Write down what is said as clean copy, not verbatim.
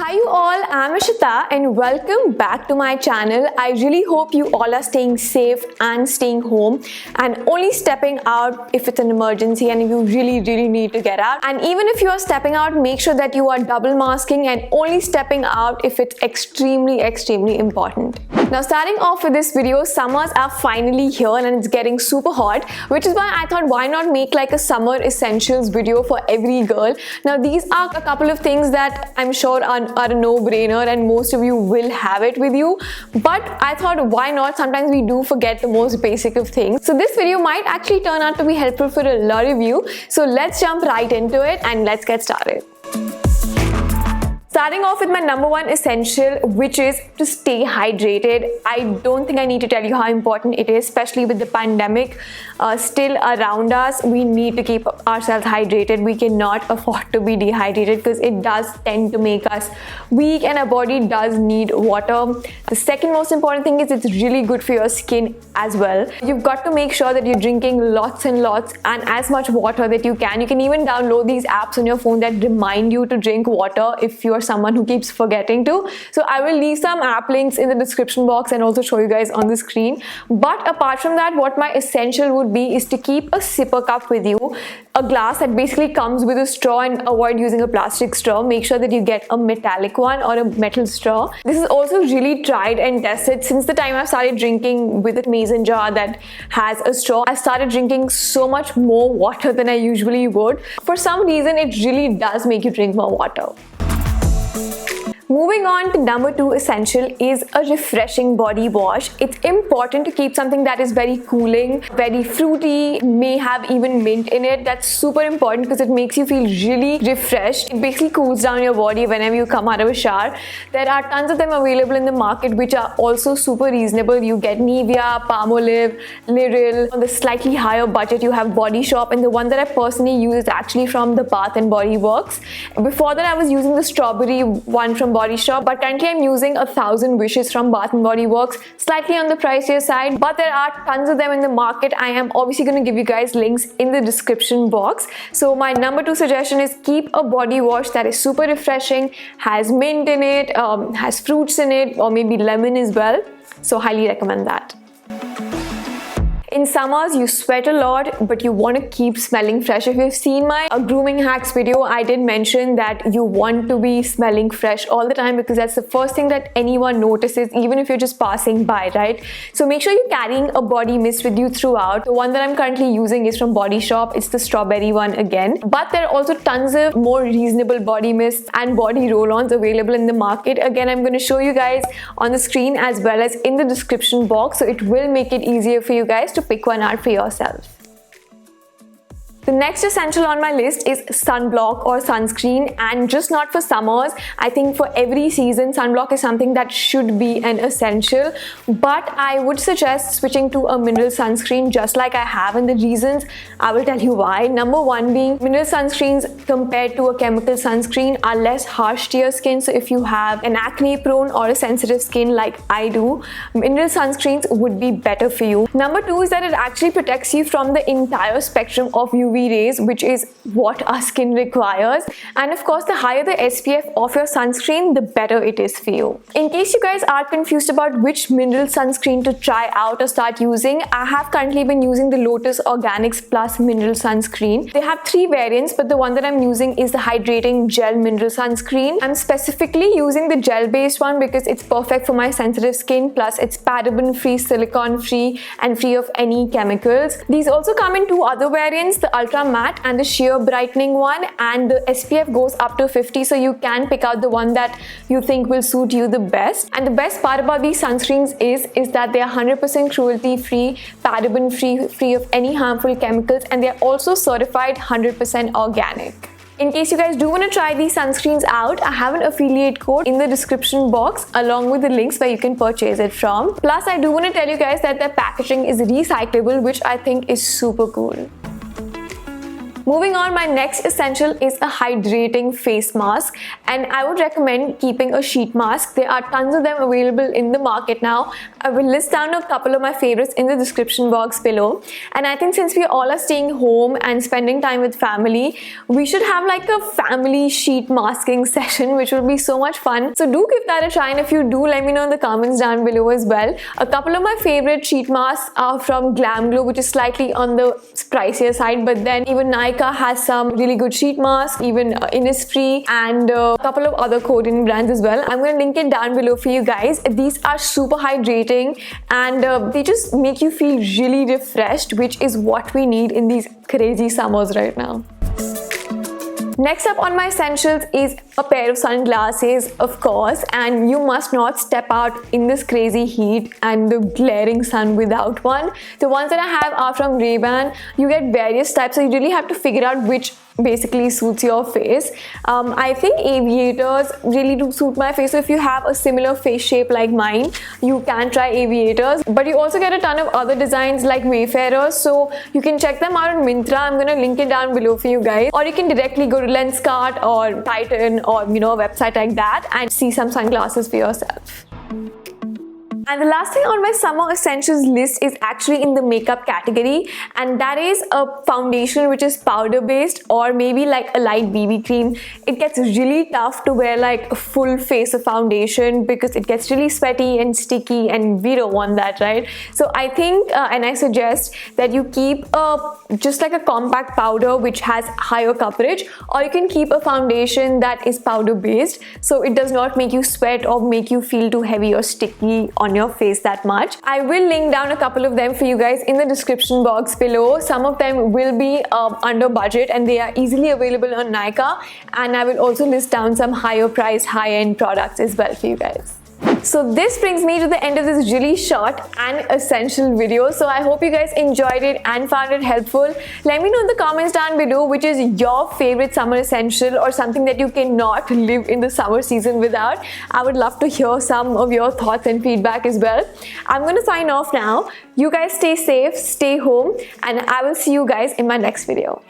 Hi you all, I'm Ishita and welcome back to my channel. I really hope you all are staying safe and staying home and only stepping out if it's an emergency and you really need to get out. And even if you are stepping out, make sure that you are double masking and only stepping out if it's extremely important. Now starting off with this video, summers are finally here and it's getting super hot, which is why I thought why not make like a summer essentials video for every girl. Now these are a couple of things that I'm sure are a no-brainer and most of you will have it with you, but I thought why not, sometimes we do forget the most basic of things. So this video might actually turn out to be helpful for a lot of you. So let's jump right into it and let's get started. Starting off with my number one essential, which is to stay hydrated. I don't think I need to tell you how important it is, especially with the pandemic still around us. We need to keep ourselves hydrated. We cannot afford to be dehydrated because it does tend to make us weak and our body does need water. The second most important thing is it's really good for your skin as well. You've got to make sure that you're drinking lots and lots and as much water that you can. You can even download these apps on your phone that remind you to drink water if you're someone who keeps forgetting to. So I will leave some app links in the description box and also show you guys on the screen. But apart from that, what my essential would be is to keep a sipper cup with you, a glass that basically comes with a straw, and avoid using a plastic straw. Make sure that you get a metallic one or a metal straw. This is also really tried and tested. Since the time I started drinking with a mason jar that has a straw, I started drinking so much more water than I usually would. For some reason, it really does make you drink more water. Moving on to number two essential is a refreshing body wash. It's important to keep something that is very cooling, very fruity, may have even mint in it. That's super important because it makes you feel really refreshed. It basically cools down your body whenever you come out of a shower. There are tons of them available in the market which are also super reasonable. You get Nivea, Palmolive, Liril. On the slightly higher budget you have Body Shop, and the one that I personally use is actually from the Bath and Body Works. Before that I was using the strawberry one from Body Shop, but currently I'm using 1000 Wishes from Bath and Body Works, slightly on the pricier side, but there are tons of them in the market. I am obviously going to give you guys links in the description box. So my number two suggestion is keep a body wash that is super refreshing, has mint in it, has fruits in it, or maybe lemon as well. So highly recommend that. In summers, you sweat a lot, but you want to keep smelling fresh. If you've seen my grooming hacks video, I did mention that you want to be smelling fresh all the time because that's the first thing that anyone notices, even if you're just passing by, right? So make sure you're carrying a body mist with you throughout. The one that I'm currently using is from Body Shop. It's the strawberry one again. But there are also tons of more reasonable body mists and body roll-ons available in the market. Again, I'm going to show you guys on the screen as well as in the description box. So it will make it easier for you guys to pick one out for yourself. The next essential on my list is sunblock or sunscreen, and just not for summers. I think for every season, sunblock is something that should be an essential, but I would suggest switching to a mineral sunscreen just like I have, and the reasons I will tell you why. Number one being mineral sunscreens compared to a chemical sunscreen are less harsh to your skin. So if you have an acne prone or a sensitive skin like I do, mineral sunscreens would be better for you. Number two is that it actually protects you from the entire spectrum of UV rays, which is what our skin requires. And of course, the higher the SPF of your sunscreen, the better it is for you. In case you guys are confused about which mineral sunscreen to try out or start using, I have currently been using the Lotus Organics Plus Mineral Sunscreen. They have three variants, but the one that I'm using is the Hydrating Gel Mineral Sunscreen. I'm specifically using the gel-based one because it's perfect for my sensitive skin, plus it's paraben-free, silicone-free, and free of any chemicals. These also come in two other variants, the Ultra Matte and the Sheer Brightening one, and the SPF goes up to 50, so you can pick out the one that you think will suit you the best. And the best part about these sunscreens is that they are 100% cruelty-free, paraben-free, free of any harmful chemicals, and they're also certified 100% organic. In case you guys do want to try these sunscreens out, I have an affiliate code in the description box along with the links where you can purchase it from. Plus, I do want to tell you guys that their packaging is recyclable, which I think is super cool. Moving on, my next essential is a hydrating face mask, and I would recommend keeping a sheet mask. There are tons of them available in the market now. I will list down a couple of my favorites in the description box below. And I think since we all are staying home and spending time with family, we should have like a family sheet masking session, which would be so much fun. So do give that a try, and if you do, let me know in the comments down below as well. A couple of my favorite sheet masks are from Glam Glow, which is slightly on the pricier side, but then even Nykaa has some really good sheet masks, even Innisfree, and a couple of other Korean brands as well. I'm going to link it down below for you guys. These are super hydrating, and they just make you feel really refreshed, which is what we need in these crazy summers right now. Next up on my essentials is a pair of sunglasses, of course, and you must not step out in this crazy heat and the glaring sun without one. The ones that I have are from Ray-Ban. You get various types, so you really have to figure out which basically suits your face. I think aviators really do suit my face, so if you have a similar face shape like mine, you can try aviators. But you also get a ton of other designs like Wayfarers, so you can check them out on Myntra. I'm gonna link it down below for you guys, or you can directly go to Lenskart or Titan or a website like that and see some sunglasses for yourself. And the last thing on my summer essentials list is actually in the makeup category, and that is a foundation which is powder based or maybe like a light BB cream. It gets really tough to wear like a full face of foundation because it gets really sweaty and sticky, and we don't want that, right? So I think and I suggest that you keep just like a compact powder which has higher coverage, or you can keep a foundation that is powder based, so it does not make you sweat or make you feel too heavy or sticky on your face that much. I will link down a couple of them for you guys in the description box below. Some of them will be under budget and they are easily available on Nykaa, and I will also list down some higher priced high-end products as well for you guys. So this brings me to the end of this really short and essential video. So I hope you guys enjoyed it and found it helpful. Let me know in the comments down below which is your favorite summer essential or something that you cannot live in the summer season without. I would love to hear some of your thoughts and feedback as well. I'm going to sign off now. You guys stay safe, stay home, and I will see you guys in my next video.